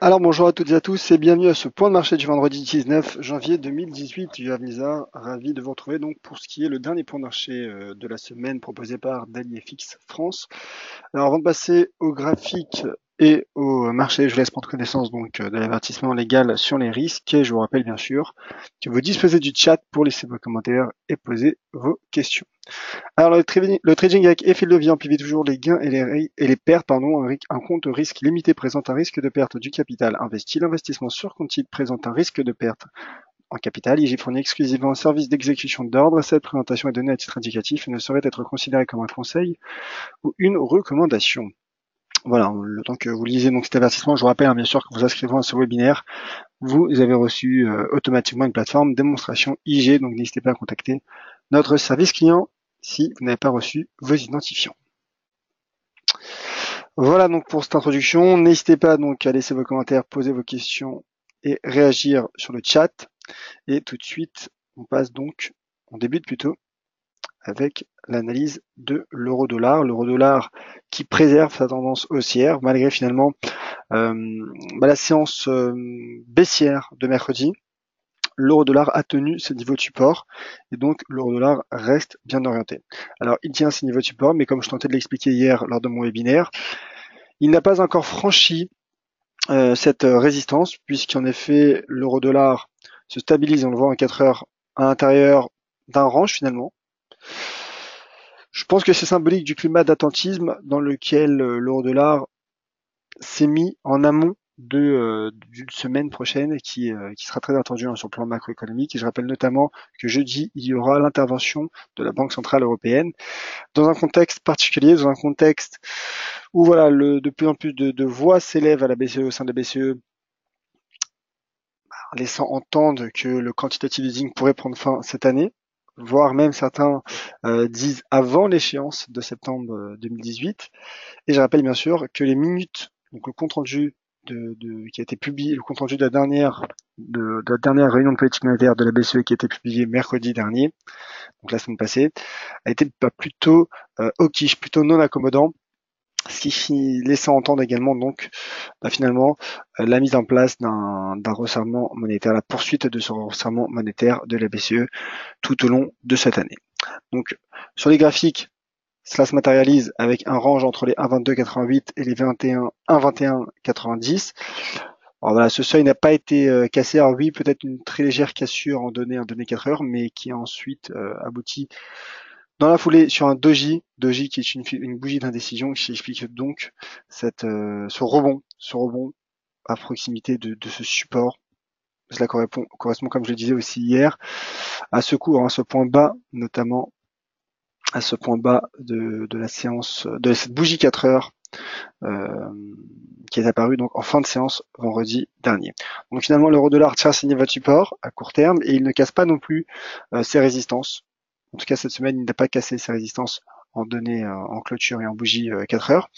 Alors bonjour à toutes et à tous et bienvenue à ce point de marché du vendredi 19 janvier 2018 du Havnisa. Ravi de vous retrouver donc pour ce qui est le dernier point de marché de la semaine proposé par DailyFX France. Alors avant de passer au graphique et au marché, je vous laisse prendre connaissance donc de l'avertissement légal sur les risques et je vous rappelle bien sûr que vous disposez du chat pour laisser vos commentaires et poser vos questions. Alors le trading avec effet de levier amplifie toujours les gains et les pertes. Un compte risque limité présente un risque de perte du capital investi. L'investissement sur compte titre présente un risque de perte en capital. IG fournit exclusivement un service d'exécution d'ordre. Cette présentation est donnée à titre indicatif et ne saurait être considérée comme un conseil ou une recommandation. Voilà, le temps que vous lisez donc cet avertissement, je vous rappelle bien sûr que vous inscrivant à ce webinaire, vous avez reçu automatiquement une plateforme démonstration IG, donc n'hésitez pas à contacter notre service client si vous n'avez pas reçu vos identifiants. Voilà donc pour cette introduction. N'hésitez pas donc à laisser vos commentaires, poser vos questions et réagir sur le chat. Et tout de suite, on débute plutôt avec l'analyse de l'euro-dollar. L'euro-dollar qui préserve sa tendance haussière malgré finalement la séance baissière de mercredi. L'euro-dollar a tenu ses niveaux de support et donc l'euro-dollar reste bien orienté. Alors il tient ses niveaux de support, mais comme je tentais de l'expliquer hier lors de mon webinaire, il n'a pas encore franchi cette résistance, puisqu'en effet l'euro-dollar se stabilise, on le voit en 4 heures, à l'intérieur d'un range finalement. Je pense que c'est symbolique du climat d'attentisme dans lequel l'euro-dollar s'est mis en amont d'une semaine prochaine qui sera très attendue sur le plan macroéconomique. Et je rappelle notamment que jeudi, il y aura l'intervention de la Banque centrale européenne dans un contexte particulier, dans un contexte où voilà, de plus en plus de voix s'élèvent à la BCE, au sein de la BCE, laissant entendre que le quantitative easing pourrait prendre fin cette année, voire même certains disent avant l'échéance de septembre 2018. Et je rappelle bien sûr que les minutes, donc le compte rendu qui a été publié, le compte rendu de la dernière réunion de politique monétaire de la BCE qui a été publié mercredi dernier, donc la semaine passée, a été plutôt hawkish, plutôt non accommodant, ce qui laissant entendre également donc finalement la mise en place d'un resserrement monétaire, la poursuite de ce resserrement monétaire de la BCE tout au long de cette année. Donc sur les graphiques, cela se matérialise avec un range entre les 1,2288 et les 1,2190. Alors voilà, ce seuil n'a pas été cassé. Alors oui, peut-être une très légère cassure en données 4 heures, mais qui a ensuite abouti dans la foulée sur un doji qui est une bougie d'indécision, qui explique donc ce rebond à proximité de ce support. Cela correspond, comme je le disais aussi hier, à ce cours, à ce point bas, notamment à ce point bas de la séance, de cette bougie 4 heures, qui est apparue donc en fin de séance vendredi dernier. Donc finalement, l'euro-dollar tient ses niveaux de support à court terme et il ne casse pas non plus ses résistances. En tout cas, cette semaine, il n'a pas cassé ses résistances en données en clôture et en bougie 4 heures.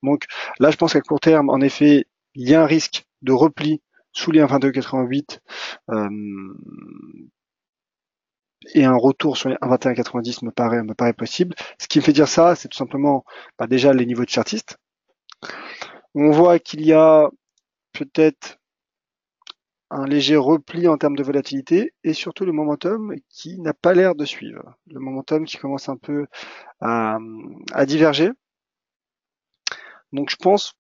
Donc là, je pense qu'à court terme, en effet, il y a un risque de repli sous les 1,2288 et un retour sur les 1,2190 me paraît possible. Ce qui me fait dire ça, c'est tout simplement déjà les niveaux de chartiste. On voit qu'il y a peut-être un léger repli en termes de volatilité et surtout le momentum qui n'a pas l'air de suivre. Le momentum qui commence un peu à diverger. Donc je pense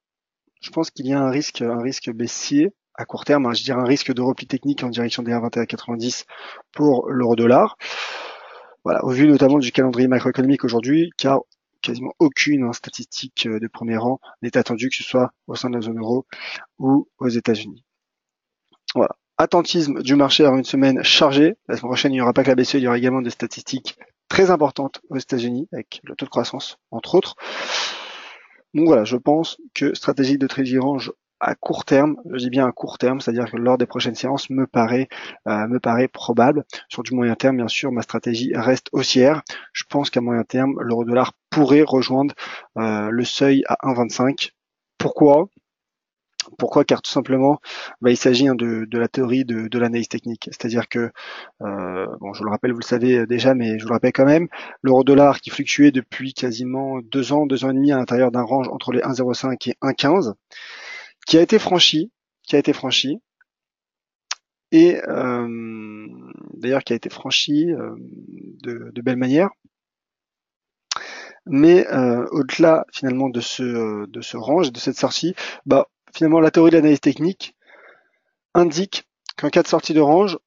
qu'il y a un risque baissier à court terme, je dirais un risque de repli technique en direction des 1,2190 pour l'euro-dollar. Voilà, au vu notamment du calendrier macroéconomique aujourd'hui, car quasiment aucune statistique de premier rang n'est attendue, que ce soit au sein de la zone euro ou aux États-Unis. Voilà. Attentisme du marché avant une semaine chargée. La semaine prochaine, il n'y aura pas que la BCE, il y aura également des statistiques très importantes aux États-Unis, avec le taux de croissance, entre autres. Donc voilà, je pense que stratégie de trading range à court terme, je dis bien à court terme, c'est-à-dire que lors des prochaines séances me paraît probable. Sur du moyen terme, bien sûr, ma stratégie reste haussière. Je pense qu'à moyen terme, l'euro-dollar pourrait rejoindre le seuil à 1,25. Pourquoi ? Car tout simplement, il s'agit de la théorie de l'analyse technique. C'est-à-dire que, je le rappelle, vous le savez déjà, mais je vous le rappelle quand même, l'euro-dollar qui fluctuait depuis quasiment 2 ans et demi à l'intérieur d'un range entre les 1,05 et 1,15, qui a été franchi qui a été franchi, et d'ailleurs qui a été franchi de belle manière. Mais au-delà finalement de ce range, de cette sortie, bah finalement la théorie de l'analyse technique indique qu'en cas de sortie de range,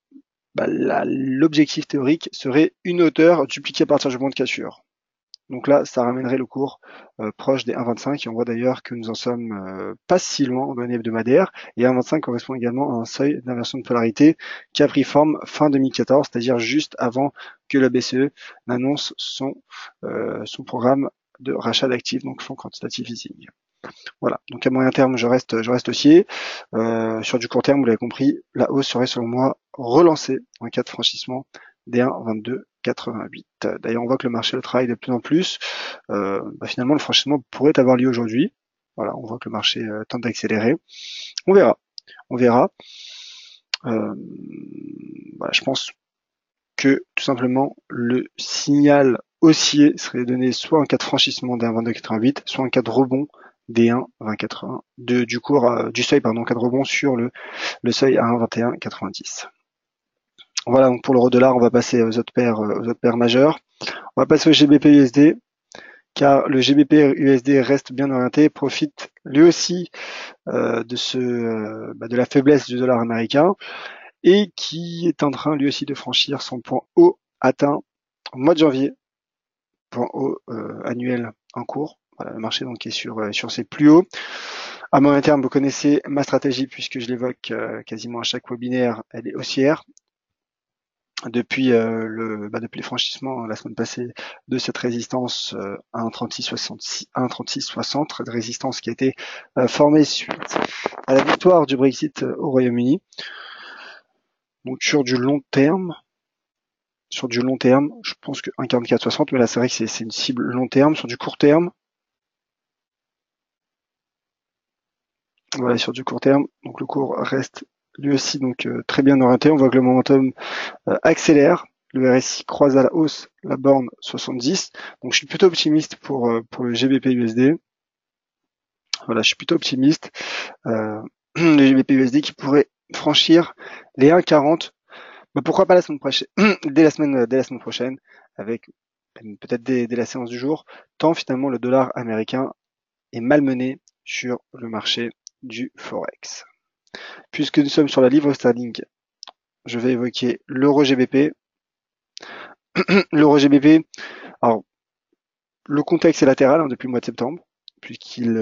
bah, l'objectif théorique serait une hauteur dupliquée à partir du point de cassure. Donc là, ça ramènerait le cours proche des 1,25 et on voit d'ailleurs que nous en sommes pas si loin en données hebdomadaires. Et 1,25 correspond également à un seuil d'inversion de polarité qui a pris forme fin 2014, c'est-à-dire juste avant que la BCE n'annonce son programme de rachat d'actifs, donc son quantitative easing. Voilà, donc à moyen terme, je reste haussier. Sur du court terme, vous l'avez compris, la hausse serait selon moi relancée en cas de franchissement des 1,2288. D'ailleurs, on voit que le marché le travaille de plus en plus. Finalement, le franchissement pourrait avoir lieu aujourd'hui. Voilà, on voit que le marché tente d'accélérer. On verra. Voilà, je pense que tout simplement le signal haussier serait donné soit en cas de franchissement des 1,2288, soit en cas de rebond des 1,2080 du cours du seuil, pardon, en cas de rebond sur le seuil à 1,2190. Voilà, donc pour l'euro dollar, on va passer aux autres paires majeures. On va passer au GBP USD, car le GBP USD reste bien orienté, profite lui aussi de la faiblesse du dollar américain et qui est en train lui aussi de franchir son point haut atteint au mois de janvier, point haut annuel en cours. Voilà, le marché donc est sur ses plus hauts. À moyen terme, vous connaissez ma stratégie puisque je l'évoque quasiment à chaque webinaire, elle est haussière. Depuis depuis le franchissement la semaine passée de cette résistance à 1,3660, résistance qui a été formée suite à la victoire du Brexit au Royaume-Uni. Donc sur du long terme, je pense que 1,4460, mais là c'est vrai que c'est une cible long terme. Sur du court terme, voilà, sur du court terme, donc le cours reste lui aussi donc très bien orienté. On voit que le momentum accélère. Le RSI croise à la hausse la borne 70. Donc je suis plutôt optimiste pour le GBP USD. Voilà, je suis plutôt optimiste. Le GBP USD qui pourrait franchir les 1,40. Bah, pourquoi pas la semaine prochaine, dès la semaine prochaine, avec peut-être dès la séance du jour, tant finalement le dollar américain est malmené sur le marché du Forex. Puisque nous sommes sur la livre sterling, je vais évoquer l'euro GBP. L'euro GBP, alors le contexte est latéral depuis le mois de septembre, puisqu'il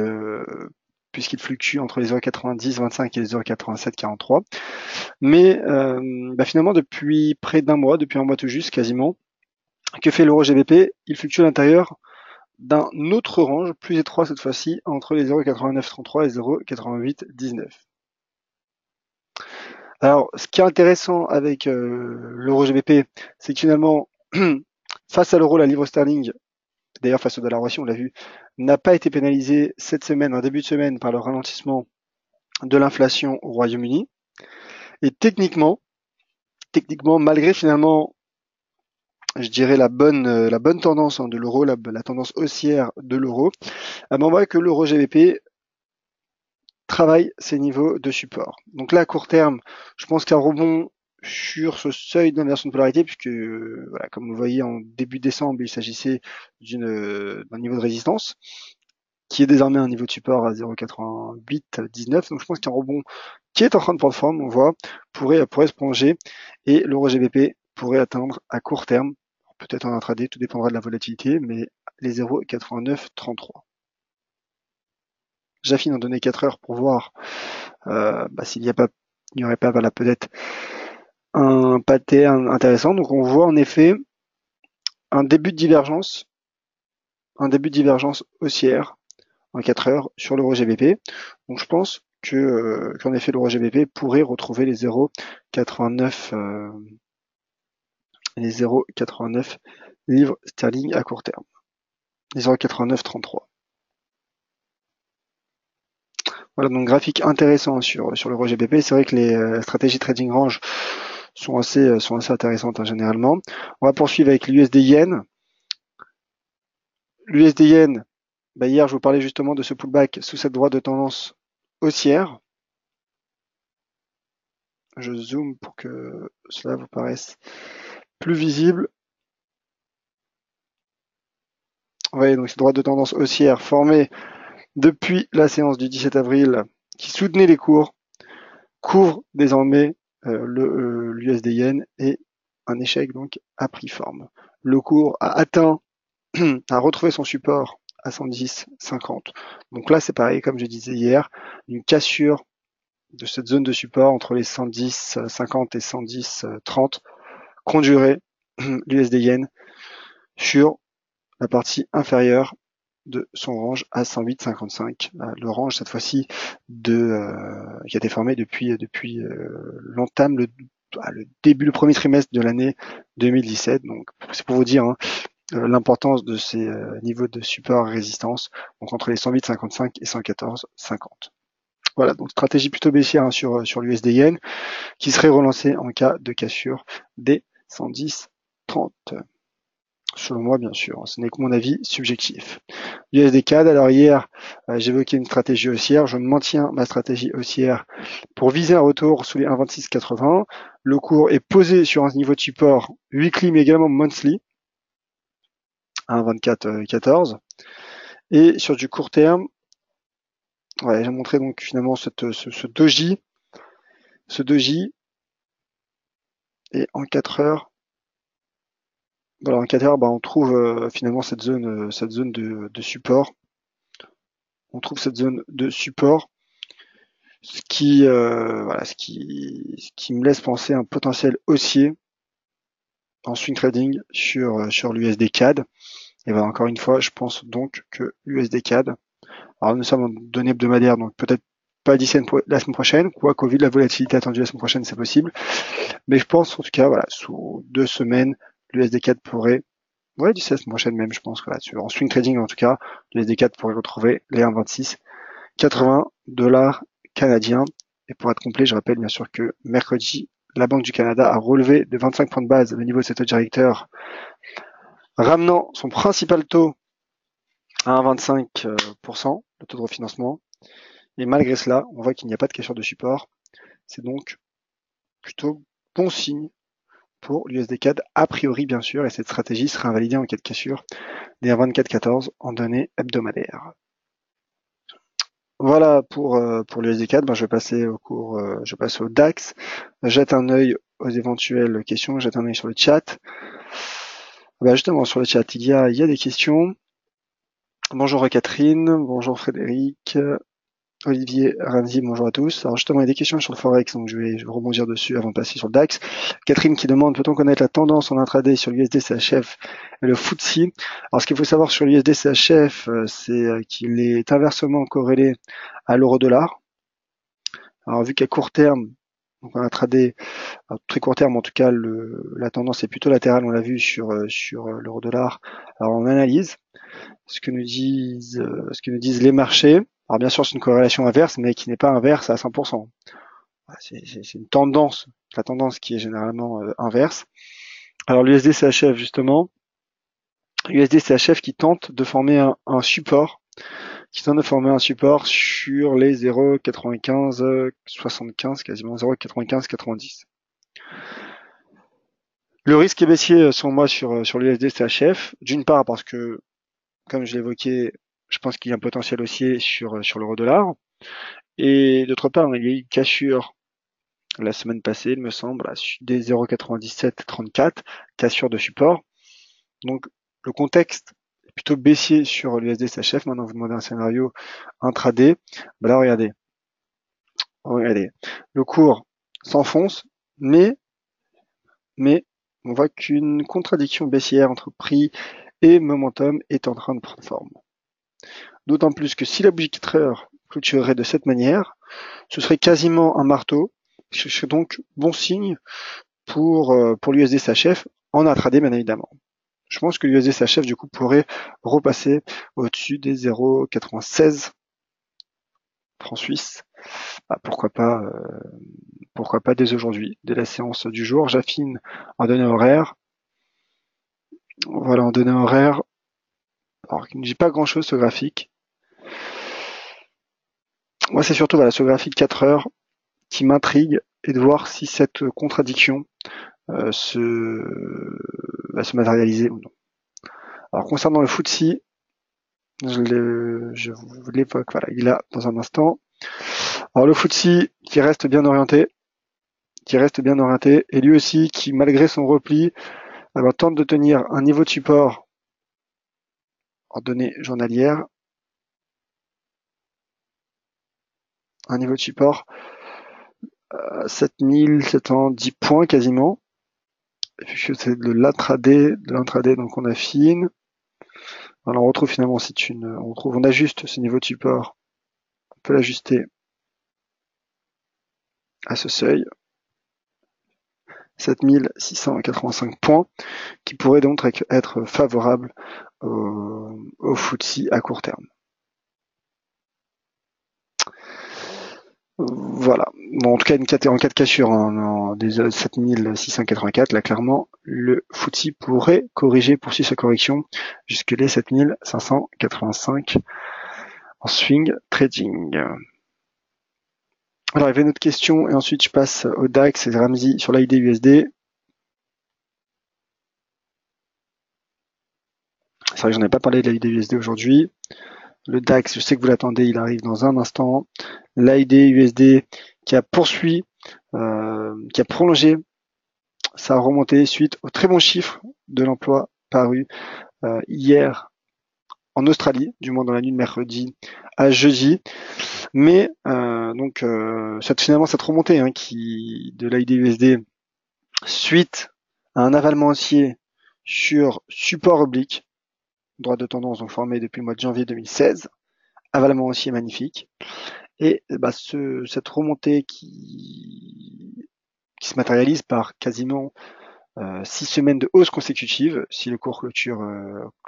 fluctue entre les 0,90, 25 et les 0,87, 43. Mais finalement, depuis près d'un mois, depuis un mois tout juste quasiment, que fait l'euro GBP? Il fluctue à l'intérieur d'un autre range, plus étroit cette fois-ci, entre les 0,8933 et 0,8819. Alors, ce qui est intéressant avec l'euro GBP, c'est que finalement, face à l'euro, la livre sterling, d'ailleurs face au dollar aussi, on l'a vu, n'a pas été pénalisée cette semaine, en début de semaine, par le ralentissement de l'inflation au Royaume-Uni. Et techniquement, malgré finalement, je dirais la bonne tendance de l'euro, la tendance haussière de l'euro, on voit que l'euro GBP travaille ses niveaux de support. Donc là, à court terme, je pense qu'un rebond sur ce seuil d'inversion de polarité, puisque voilà, comme vous voyez en début décembre, il s'agissait d'un niveau de résistance qui est désormais un niveau de support à 0,8819. Donc je pense qu'un rebond qui est en train de prendre forme, on voit, pourrait se prolonger et l'euro GBP pourrait atteindre à court terme, peut-être en intraday, tout dépendra de la volatilité, mais les 0,8933. J'affine en données 4 heures pour voir s'il n'y aurait pas peut-être un pattern intéressant. Donc on voit en effet un début de divergence haussière en 4 heures sur l'euro GBP. Donc je pense qu'en effet l'euro GBP pourrait retrouver les 0,89 livres sterling à court terme. Les 0,8933. Voilà, donc graphique intéressant sur l'euro GBP. C'est vrai que les stratégies trading range sont assez intéressantes généralement. On va poursuivre avec l'USD Yen. L'USD Yen, hier je vous parlais justement de ce pullback sous cette droite de tendance haussière. Je zoome pour que cela vous paraisse plus visible. Vous voyez, donc ces droites de tendance haussière formées depuis la séance du 17 avril qui soutenait les cours, couvrent désormais l'USD Yen et un échec donc a pris forme. Le cours a atteint, a retrouvé son support à 110,50. Donc là, c'est pareil, comme je disais hier, une cassure de cette zone de support entre les 110,50 et 110,30 conduirait l'USD Yen sur la partie inférieure de son range à 108,55. Le range cette fois-ci qui a été formé depuis l'entame, le début, le premier trimestre de l'année 2017. Donc c'est pour vous dire l'importance de ces niveaux de support et résistance, donc entre les 108,55 et 114,50. Voilà, donc stratégie plutôt baissière sur l'USD Yen qui serait relancée en cas de cassure des 110,30. Selon moi, bien sûr, ce n'est que mon avis subjectif. USD CAD, alors hier, j'évoquais une stratégie haussière. Je maintiens ma stratégie haussière pour viser un retour sous les 1,2680. Le cours est posé sur un niveau de support weekly, mais également monthly, 1,2414. Et sur du court terme, j'ai montré donc finalement ce doji. Ce doji, et en 4 heures, voilà, en 4 heures, on trouve finalement cette zone de support. On trouve cette zone de support, ce qui me laisse penser un potentiel haussier en swing trading sur l'USD CAD. Et voilà, encore une fois, je pense donc que l'USD CAD, alors nous sommes en données hebdomadaires, donc peut-être pas d'ici la semaine prochaine, quoi qu'au vu de la volatilité attendue la semaine prochaine, c'est possible. Mais je pense en tout cas, voilà, sous 2 semaines, l'USD CAD pourrait, d'ici la semaine prochaine même, je pense, en swing trading en tout cas, l'USD CAD pourrait retrouver les 1,2680 $ canadiens. Et pour être complet, je rappelle bien sûr que mercredi, la Banque du Canada a relevé de 25 points de base le niveau de ses taux directeurs, ramenant son principal taux à 1,25%, le taux de refinancement. Et malgré cela, on voit qu'il n'y a pas de cassure de support. C'est donc plutôt bon signe pour l'USD CAD, a priori bien sûr, et cette stratégie sera invalidée en cas de cassure des 1,2414 en données hebdomadaires. Voilà pour l'USD CAD. Je vais passer je passe au DAX. Jette un œil aux éventuelles questions, jette un œil sur le chat. Justement, sur le chat, il y a des questions. Bonjour Catherine, bonjour Frédéric, Olivier, Ramzi, bonjour à tous. Alors justement, il y a des questions sur le Forex, donc je vais rebondir dessus avant de passer sur le DAX. Catherine qui demande, peut-on connaître la tendance en intraday sur l'USD CHF et le FTSE? Alors ce qu'il faut savoir sur l'USD CHF, c'est qu'il est inversement corrélé à l'euro-dollar. Alors vu qu'à court terme, donc en intraday, très court terme en tout cas, la tendance est plutôt latérale, on l'a vu sur l'euro-dollar. Alors on analyse ce que nous disent les marchés. Alors bien sûr, c'est une corrélation inverse, mais qui n'est pas inverse à 100%. C'est une tendance, la tendance qui est généralement inverse. Alors l'USD CHF justement, l'USD CHF qui tente de former un support, sur les 0,9575, quasiment 0,9590. Le risque est baissier selon moi sur l'USD CHF, d'une part parce que, comme je l'évoquais, je pense qu'il y a un potentiel haussier sur l'euro-dollar. Et d'autre part, il y a eu une cassure la semaine passée, il me semble, des 0,9734, cassure de support. Donc le contexte est plutôt baissier sur l'USD CHF. Maintenant, vous demandez un scénario intraday. Là, regardez. Le cours s'enfonce, mais on voit qu'une contradiction baissière entre prix et momentum est en train de prendre forme. D'autant plus que si la bougie 4 heures clôturerait de cette manière, ce serait quasiment un marteau. Ce serait donc bon signe pour l'USD CHF en intraday, bien évidemment. Je pense que l'USD CHF du coup pourrait repasser au-dessus des 0,96 francs suisses. Pourquoi pas dès aujourd'hui, dès la séance du jour. J'affine en données horaires. Voilà, en données horaires. Alors qu'il ne dit pas grand-chose ce graphique. Moi, c'est surtout ce graphique 4 heures qui m'intrigue et de voir si cette contradiction va se matérialiser ou non. Alors concernant le FTSE, je vous l'évoque, voilà, il est là dans un instant. Alors le FTSE qui reste bien orienté, et lui aussi qui, malgré son repli, tente de tenir un niveau de support en données journalières, un niveau de support à 7710 points quasiment, puisque c'est de l'intraday, donc on affine. Alors on retrouve finalement, on ajuste ce niveau de support, on peut l'ajuster à ce seuil, 7685 points, qui pourrait donc être favorable au FTSE à court terme. Voilà. Bon, en tout cas, en cas de cassure, des 7684, là, clairement, le FTSE pourrait corriger, poursuivre sa correction jusque les 7585 en swing trading. Alors, il y avait une autre question, et ensuite, je passe au DAX et Ramzi sur l'AID USD. C'est vrai que j'en ai pas parlé de l'AID USD aujourd'hui. Le DAX, je sais que vous l'attendez, il arrive dans un instant. L'AID USD qui a poursuivi, qui a prolongé sa remontée suite aux très bons chiffres de l'emploi paru hier en Australie, du moins dans la nuit de mercredi à jeudi. Mais finalement cette remontée de l'AID USD suite à un avalement haussier sur support oblique, droite de tendance donc formé depuis le mois de janvier 2016, avalement haussier magnifique, et cette remontée qui se matérialise par quasiment 6 semaines de hausse consécutive, si le cours clôture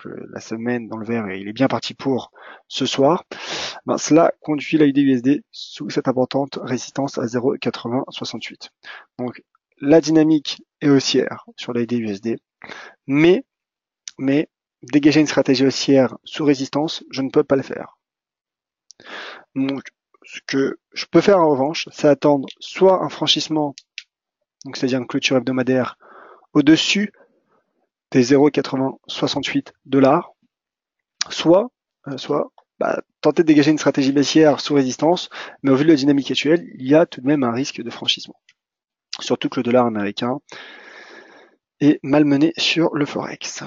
la semaine dans le vert et il est bien parti pour ce soir, cela conduit l'AID USD sous cette importante résistance à 0,8068. Donc la dynamique est haussière sur l'AID USD, mais dégager une stratégie haussière sous résistance, je ne peux pas le faire. Donc ce que je peux faire en revanche, c'est attendre soit un franchissement, donc c'est-à-dire une clôture hebdomadaire au-dessus des 0,8068 $, soit tenter de dégager une stratégie baissière sous résistance, mais au vu de la dynamique actuelle, il y a tout de même un risque de franchissement. Surtout que le dollar américain est malmené sur le Forex.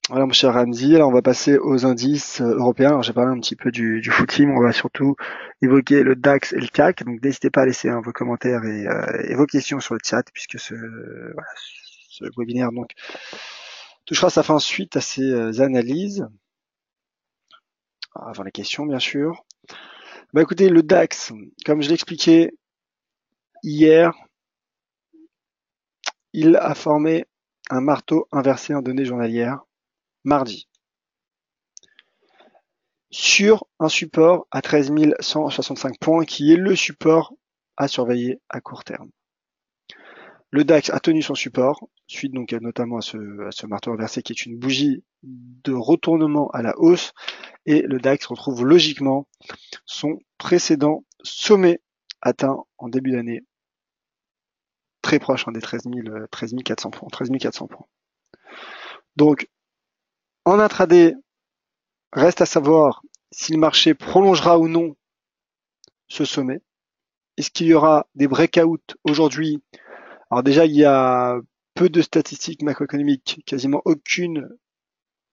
Voilà mon cher Ramzi, alors on va passer aux indices européens. Alors j'ai parlé un petit peu du FTSE, mais on va surtout évoquer le DAX et le CAC. Donc n'hésitez pas à laisser vos commentaires et vos questions sur le chat, puisque ce webinaire donc touchera sa fin suite à ces analyses. Avant les questions bien sûr. Écoutez, le DAX, comme je l'expliquais hier, il a formé un marteau inversé en données journalières mardi sur un support à 13 165 points qui est le support à surveiller à court terme. Le DAX a tenu son support, suite donc notamment à ce marteau inversé qui est une bougie de retournement à la hausse, et le DAX retrouve logiquement son précédent sommet atteint en début d'année, très proche des 13 400 points, 13 400 points. Donc, en intraday, reste à savoir si le marché prolongera ou non ce sommet. Est-ce qu'il y aura des breakouts aujourd'hui? Alors déjà, il y a peu de statistiques macroéconomiques, quasiment aucune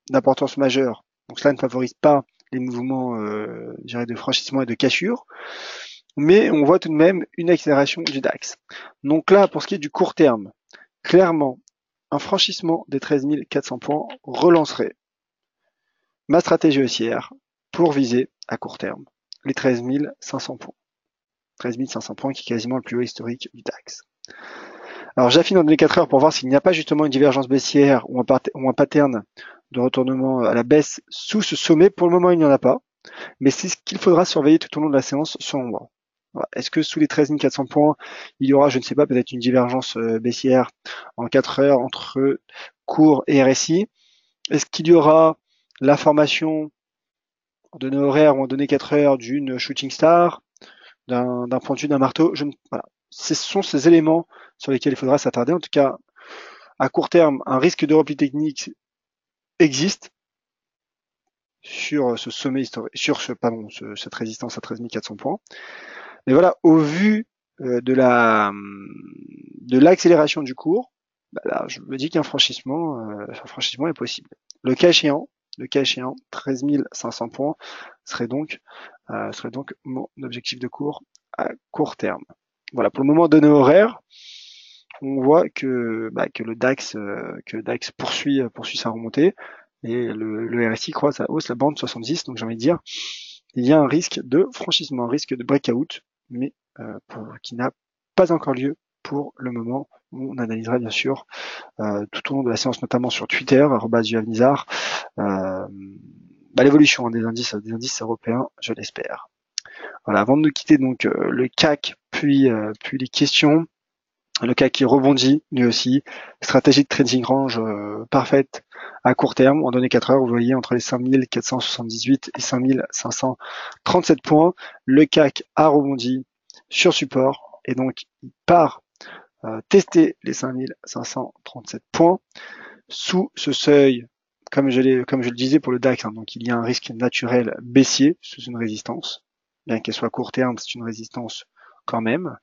d'importance majeure. Donc cela ne favorise pas les mouvements de franchissement et de cassure. Mais on voit tout de même une accélération du DAX. Donc là, pour ce qui est du court terme, clairement, un franchissement des 13 400 points relancerait ma stratégie haussière pour viser à court terme les 13 500 points. 13 500 points qui est quasiment le plus haut historique du DAX. Alors j'affine en données 4 heures pour voir s'il n'y a pas justement une divergence baissière ou un pattern de retournement à la baisse sous ce sommet. Pour le moment, il n'y en a pas. Mais c'est ce qu'il faudra surveiller tout au long de la séance selon moi. Est-ce que sous les 13 400 points, il y aura, je ne sais pas, peut-être une divergence baissière en 4 heures entre cours et RSI? Est-ce qu'il y aura la formation en données horaires ou en données 4 heures d'une shooting star, d'un pendu, d'un marteau? Voilà. ce sont ces éléments sur lesquels il faudra s'attarder. En tout cas, à court terme, un risque de repli technique existe sur ce sommet historique, sur cette résistance à 13 400 points. Mais voilà, au vu de l'accélération du cours, bah là, je me dis qu'un franchissement est possible. Le cas échéant, 13 500 points serait donc mon objectif de cours à court terme. Voilà, pour le moment donné horaire, on voit que le DAX poursuit sa remontée et le RSI croise à hausse la bande 70. Donc j'ai envie de dire, il y a un risque de franchissement, un risque de breakout, mais qui n'a pas encore lieu pour le moment. On analysera bien sûr tout au long de la séance, notamment sur Twitter, @juavnizar, l'évolution des indices européens, je l'espère. Voilà, avant de nous quitter donc le CAC, puis les questions. Le CAC qui rebondit, lui aussi. Stratégie de trading range parfaite à court terme. En données 4 heures, vous voyez entre les 5478 et 5537 points. Le CAC a rebondi sur support et donc il part tester les 5537 points. Sous ce seuil, comme je le disais pour le DAX, donc il y a un risque naturel baissier sous une résistance. Bien qu'elle soit court terme, c'est une résistance quand même.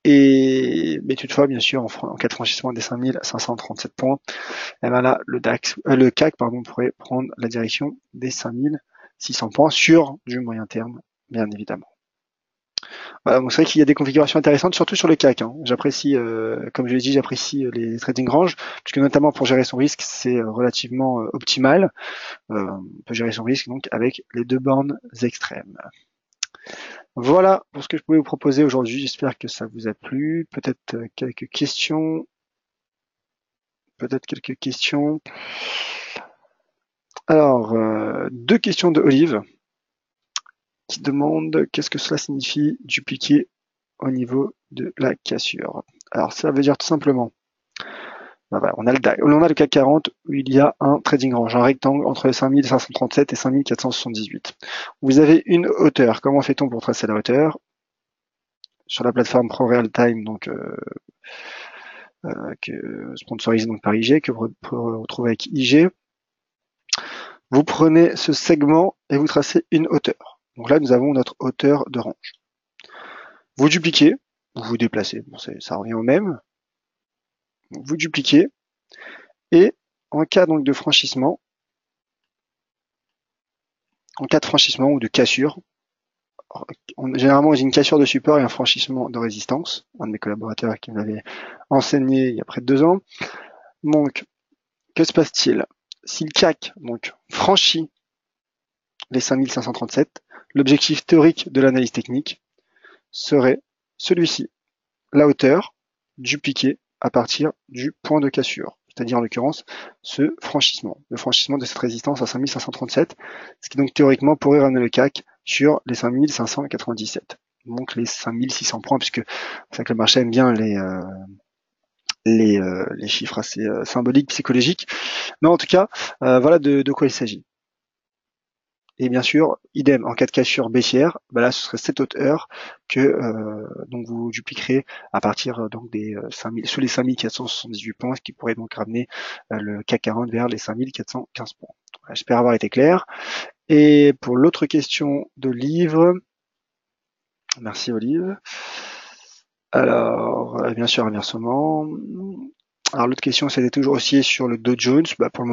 Mais toutefois, bien sûr, en cas de franchissement des 5537 points, et ben là, le CAC, pourrait prendre la direction des 5600 points sur du moyen terme, bien évidemment. Voilà, donc c'est vrai qu'il y a des configurations intéressantes, surtout sur le CAC. J'apprécie, comme je l'ai dit, j'apprécie les trading range, puisque notamment pour gérer son risque, c'est relativement optimal. On peut gérer son risque donc avec les deux bornes extrêmes. Voilà pour ce que je pouvais vous proposer aujourd'hui. J'espère que ça vous a plu. Peut-être quelques questions. Alors, deux questions de Olive qui demande qu'est-ce que cela signifie dupliquer au niveau de la cassure. Alors, ça veut dire tout simplement, voilà, on a le CAC 40 où il y a un trading range, un rectangle entre les 5537 et 5478. Vous avez une hauteur. Comment fait-on pour tracer la hauteur? Sur la plateforme ProRealTime, donc sponsorisé donc par IG, que vous pouvez retrouver avec IG. Vous prenez ce segment et vous tracez une hauteur. Donc là, nous avons notre hauteur de range. Vous dupliquez, vous déplacez, ça revient au même. Vous dupliquez et en cas donc de franchissement, ou de cassure, généralement on dit une cassure de support et un franchissement de résistance. Un de mes collaborateurs qui me l'avait enseigné il y a près de 2 ans. Donc, que se passe-t-il? Si le CAC donc franchit les 5537, l'objectif théorique de l'analyse technique serait celui-ci, la hauteur dupliquée à partir du point de cassure, c'est-à-dire en l'occurrence le franchissement de cette résistance à 5537, ce qui donc théoriquement pourrait ramener le CAC sur les 5597, donc les 5600 points, puisque c'est vrai que le marché aime bien les chiffres assez symboliques, psychologiques, mais en tout cas, voilà de quoi il s'agit. Et bien sûr, idem, en cas de cassure baissière, là ce serait cette hauteur que donc vous dupliquerez à partir donc des sous les 5478 points, ce qui pourrait donc ramener le CAC 40 vers les 5415 points. J'espère avoir été clair. Et pour l'autre question d'Olive, merci Olive. Alors, bien sûr, inversement. Alors l'autre question, c'était toujours aussi sur le Dow Jones. Pour le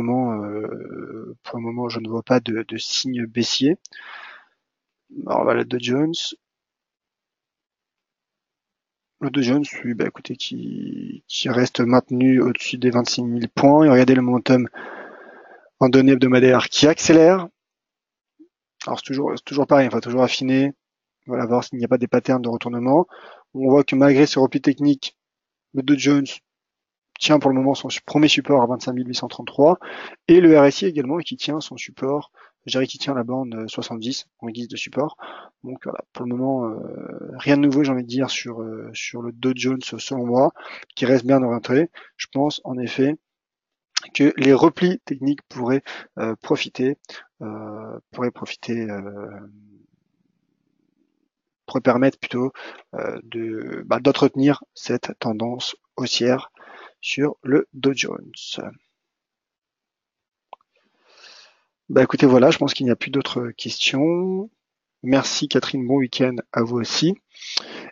moment, je ne vois pas de signe baissier. Alors voilà, le Dow Jones. Oui, écoutez, qui reste maintenu au-dessus des 26 000 points. Et regardez le momentum en données hebdomadaires qui accélère. Alors c'est toujours pareil, il faut toujours affiner. Voilà, voir s'il n'y a pas des patterns de retournement. On voit que malgré ce repli technique, le Dow Jones tient pour le moment son premier support à 25 833 et le RSI également qui tient son support, je dirais qu'il tient la bande 70 en guise de support. Donc voilà, pour le moment, rien de nouveau, j'ai envie de dire, sur le Dow Jones selon moi, qui reste bien orienté. Je pense en effet que les replis techniques pourraient profiter pourrait permettre plutôt d'entretenir cette tendance haussière sur le Dow Jones. Écoutez, voilà, je pense qu'il n'y a plus d'autres questions. Merci Catherine, bon week-end à vous aussi.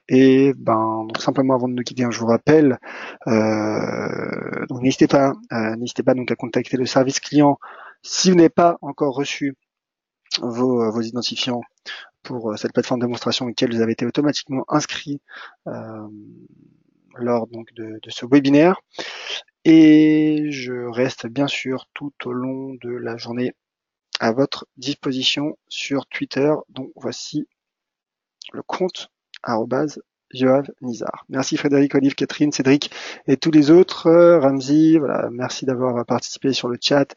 Et donc simplement avant de nous quitter, je vous rappelle, donc n'hésitez pas donc à contacter le service client si vous n'avez pas encore reçu vos identifiants pour cette plateforme de démonstration auquel vous avez été automatiquement inscrit lors donc de ce webinaire. Et je reste bien sûr tout au long de la journée à votre disposition sur Twitter. Donc voici le compte @Yoav Nizar. Merci Frédéric, Olive, Catherine, Cédric et tous les autres. Ramzi, voilà, merci d'avoir participé sur le chat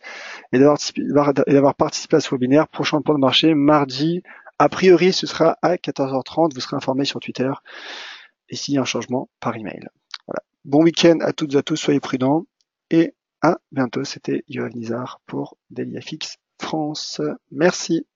et d'avoir participé à ce webinaire. Prochain point de marché, mardi. A priori, ce sera à 14h30. Vous serez informé sur Twitter et s'il y a un changement, par email. Voilà. Bon week-end à toutes et à tous, soyez prudents et à bientôt. C'était Yoav Nizar pour DailyFX France. Merci.